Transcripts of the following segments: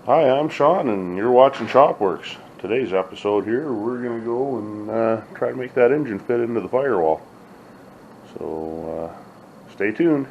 Hi, I'm Sean, and you're watching Shopworx. Today's episode here, we're going to go and try to make that engine fit into the firewall. So, stay tuned.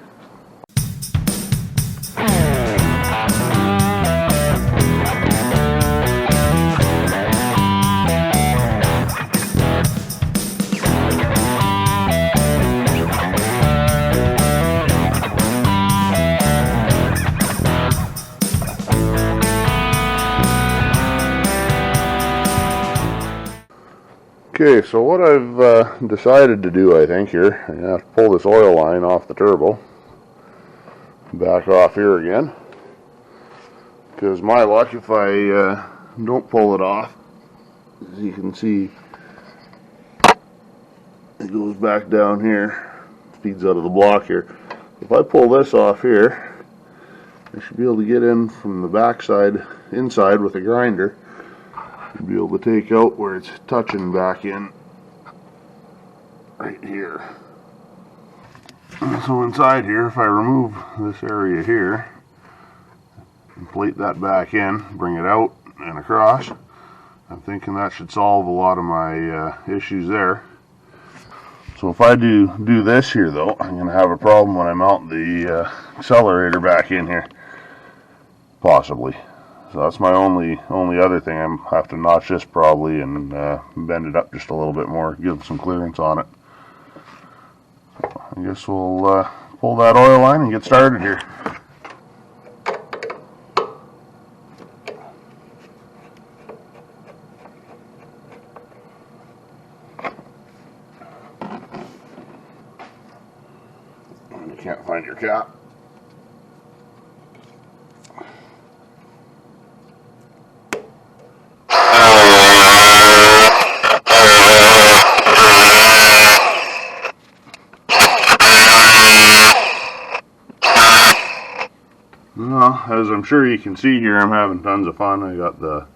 Okay, so what I've decided to do, I think here, I'm going to have to pull this oil line off the turbo, back off here again, because my luck, if I don't pull it off, as you can see, it goes back down here, feeds out of the block here. If I pull this off here, I should be able to get in from the back side, inside with a grinder, and be able to take out where it's touching back in right here. So inside here, if I remove this area here and plate that back in, bring it out and across, I'm thinking that should solve a lot of my issues there. So if I do this here though, I'm going to have a problem when I mount the accelerator back in here, possibly. So that's my only other thing. I have to notch this probably and bend it up just a little bit more, give some clearance on it. So I guess we'll pull that oil line and get started here. And you can't find your cap. Well, as I'm sure you can see here, I'm having tons of fun. I got the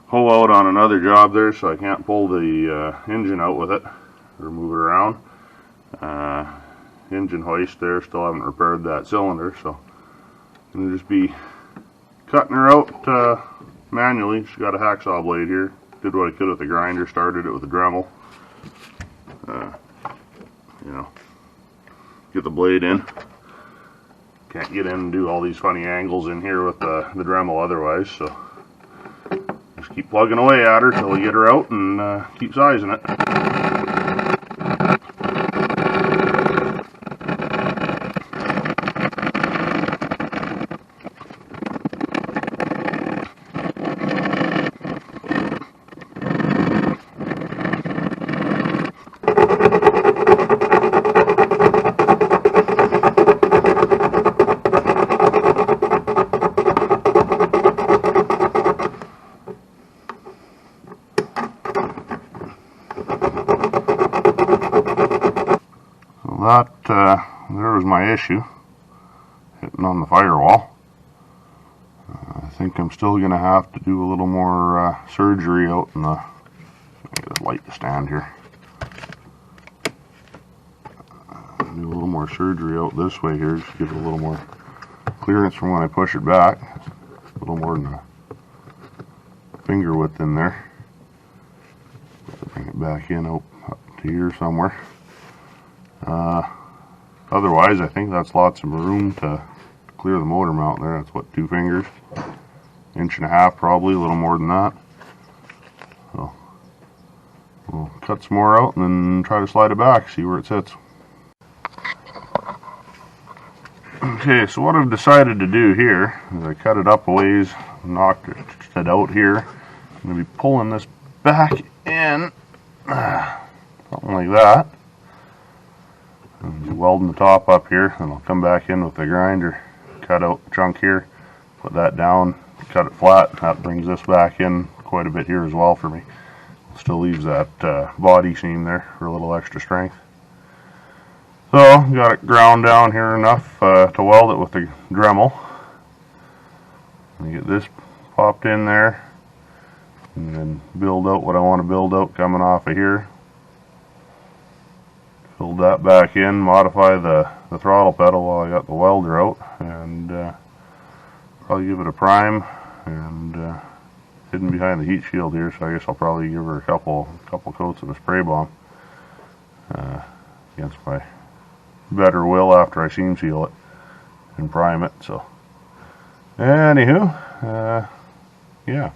hoe out on another job there, so I can't pull the engine out with it or move it around. Engine hoist there, still haven't repaired that cylinder, so I'm going to just be cutting her out manually. She's got a hacksaw blade here. Did what I could with the grinder, started it with a Dremel. You know, get the blade in. Can't get in and do all these funny angles in here with the Dremel otherwise, so just keep plugging away at her till we get her out and keep sizing it. There was my issue, hitting on the firewall. I think I'm still going to have to do a little more surgery out in the, get a light to stand here. Do a little more surgery out this way here, just give it a little more clearance from when I push it back. A little more than a finger width in there. Bring it back in up to here somewhere. Otherwise, I think that's lots of room to clear the motor mount there. That's what, 2 fingers? 1.5 probably, a little more than that. So we'll cut some more out and then try to slide it back, see where it sits. Okay, so what I've decided to do here is I cut it up a ways, knocked it out here. I'm going to be pulling this back in, something like that. And welding the top up here, and I'll come back in with the grinder, cut out the chunk here, put that down, cut it flat. That brings this back in quite a bit here as well for me. Still leaves that body seam there for a little extra strength. So, got it ground down here enough to weld it with the Dremel. And get this popped in there, and then build out what I want to build out coming off of here. Build that back in, modify the throttle pedal while I got the welder out, and probably give it a prime and hidden behind the heat shield here, so I guess I'll probably give her a couple coats of a spray bomb against my better will after I seam seal it and prime it. So anywho, yeah.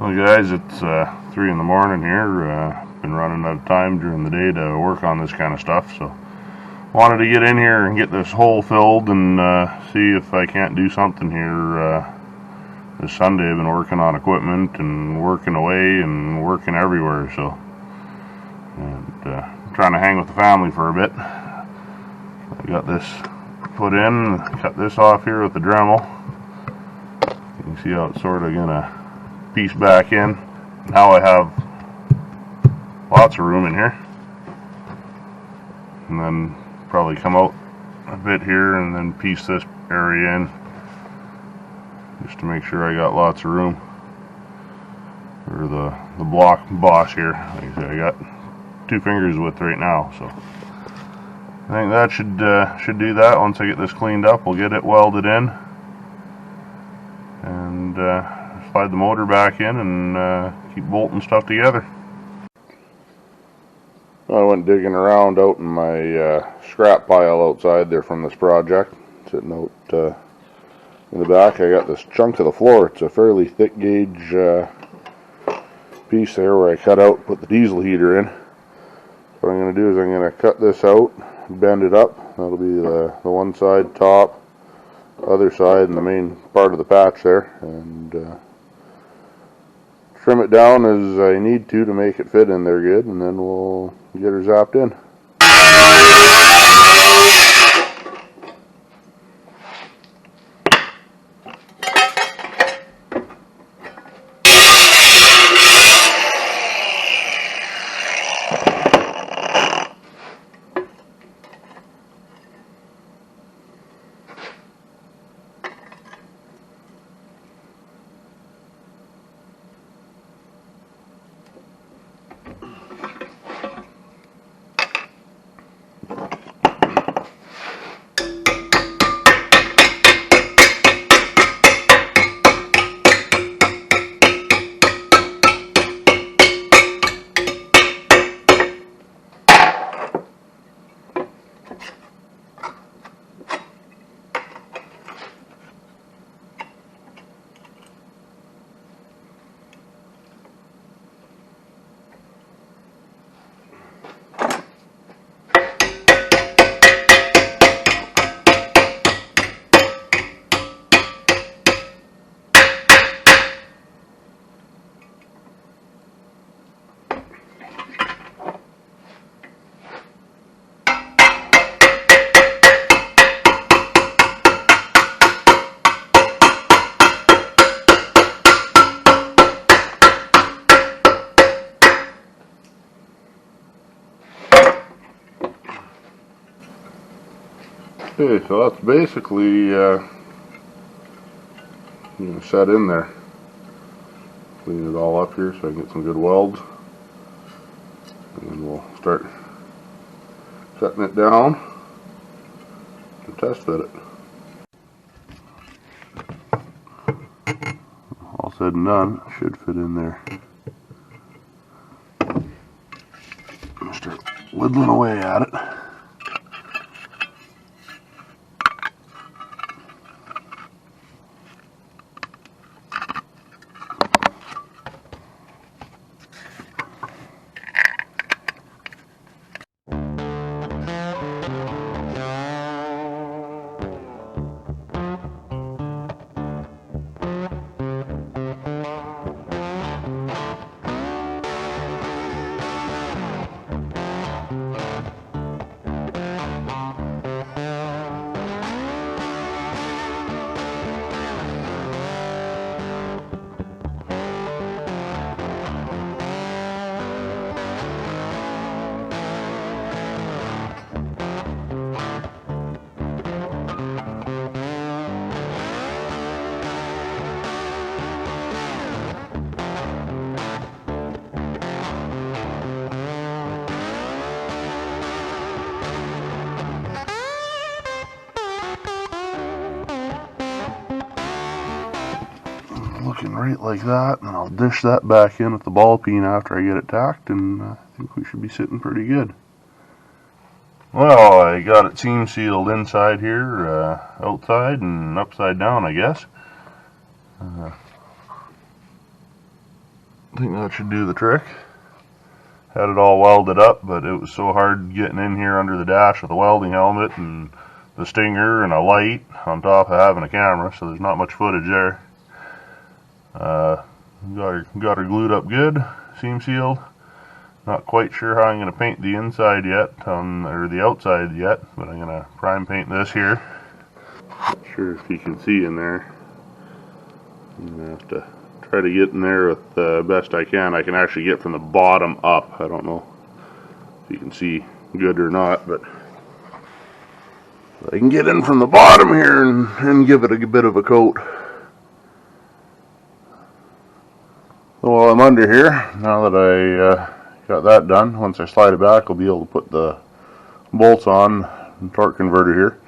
Well guys, it's 3 in the morning here. Been running out of time during the day to work on this kind of stuff, so wanted to get in here and get this hole filled and see if I can't do something here this Sunday. I've been working on equipment and working away and working everywhere, so and trying to hang with the family for a bit. I got this put in, cut this off here with the Dremel. You can see how it's sort of gonna piece back in. Now I have lots of room in here, and then probably come out a bit here and then piece this area in just to make sure I got lots of room for the block boss here. Like I said, I got 2 fingers width right now, so I think that should do that. Once I get this cleaned up, we'll get it welded in and slide the motor back in and keep bolting stuff together. I went digging around out in my scrap pile outside there from this project, sitting out in the back. I got this chunk of the floor. It's a fairly thick gauge piece there where I cut out, put the diesel heater in. What I'm going to do is I'm going to cut this out, bend it up. That'll be the one side top, other side, and the main part of the patch there, and trim it down as I need to make it fit in there good, and then we'll get her zapped in. Okay, so that's basically set in there. Clean it all up here so I can get some good welds, and then we'll start cutting it down and test fit it. All said and done, it should fit in there. I'm gonna start whittling away at it. right like that, and I'll dish that back in with the ball peen after I get it tacked, and I think we should be sitting pretty good. Well, I got it seam sealed inside here, outside and upside down, I guess. I think that should do the trick. Had it all welded up, but it was so hard getting in here under the dash with a welding helmet and the stinger and a light on top of having a camera, so there's not much footage there. Got her glued up good, seam sealed. Not quite sure how I'm going to paint the inside yet, or the outside yet, but I'm going to prime paint this here. Not sure if you can see in there. I'm going to have to try to get in there with the best I can. I can actually get from the bottom up. I don't know if you can see good or not, but I can get in from the bottom here and give it a bit of a coat. So while I'm under here, now that I got that done, once I slide it back, I'll be able to put the bolts on the torque converter here.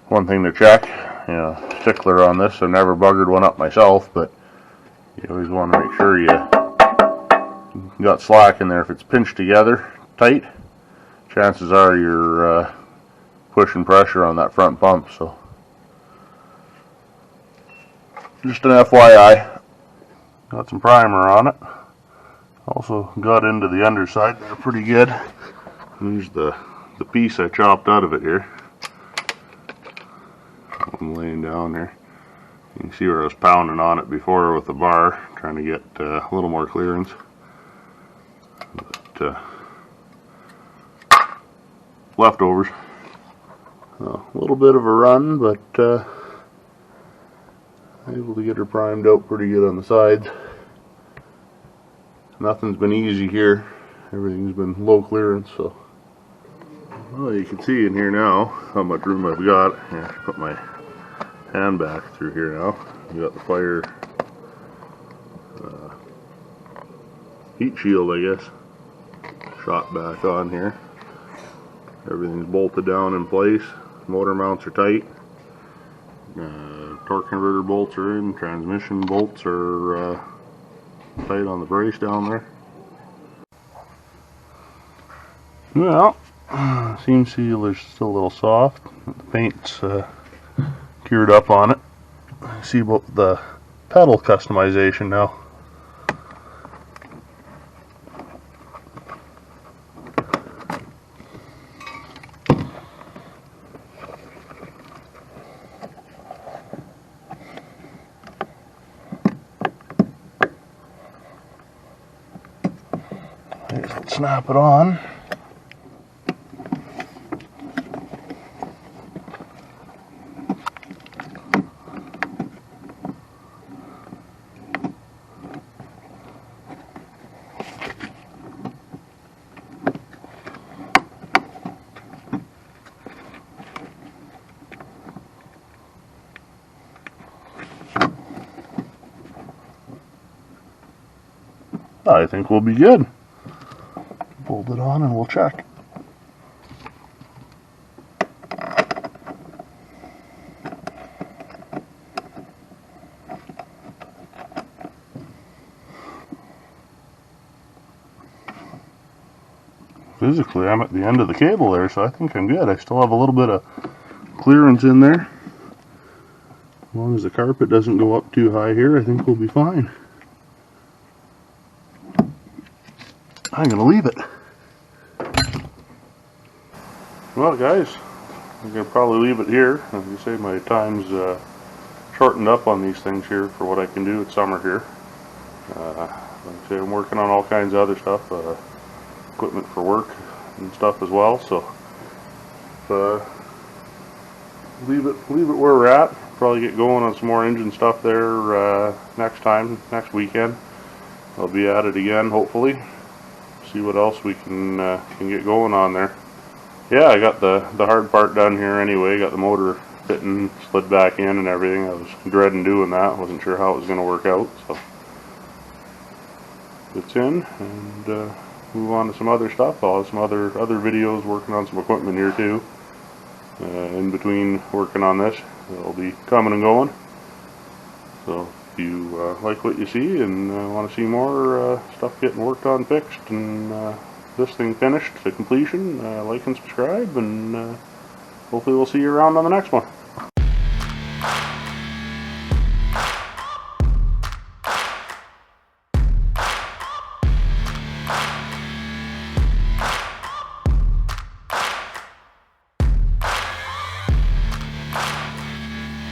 One thing to check, stickler on this, I've never buggered one up myself, but you always want to make sure you got slack in there. If it's pinched together tight, chances are you're pushing pressure on that front pump. So just an FYI. Got some primer on it. Also got into the underside there pretty good. Here's the piece I chopped out of it here. I'm laying down there. You can see where I was pounding on it before with the bar, trying to get a little more clearance. But, leftovers. A little bit of a run, but able to get her primed out pretty good on the sides. Nothing's been easy here. Everything's been low clearance, so. Well, you can see in here now how much room I've got. I have to put my hand back through here now. We got the fire heat shield, I guess, shot back on here. Everything's bolted down in place. Motor mounts are tight. Torque converter bolts are in. Transmission bolts are tight on the brace down there. Well, seam seal is still a little soft. The paint's cured up on it. See about the pedal customization now. Let's snap it on. I think we'll be good. Bolt it on and we'll check. Physically, I'm at the end of the cable there, so I think I'm good. I still have a little bit of clearance in there. As long as the carpet doesn't go up too high here, I think we'll be fine. I'm going to leave it. Well, guys, I'm going to probably leave it here. As you say, my time's shortened up on these things here for what I can do. It's summer here. Like I say, I'm working on all kinds of other stuff, equipment for work and stuff as well. So leave it where we're at. Probably get going on some more engine stuff there next weekend. I'll be at it again, hopefully. See what else we can get going on there. Yeah, I got the hard part done here anyway. Got the motor fitting, slid back in and everything. I was dreading doing that. Wasn't sure how it was going to work out. So it's in, and move on to some other stuff. I'll have some other videos working on some equipment here too. In between working on this, it'll be coming and going. So if you like what you see and want to see more stuff getting worked on, fixed, and this thing finished to completion, like and subscribe, and hopefully we'll see you around on the next one.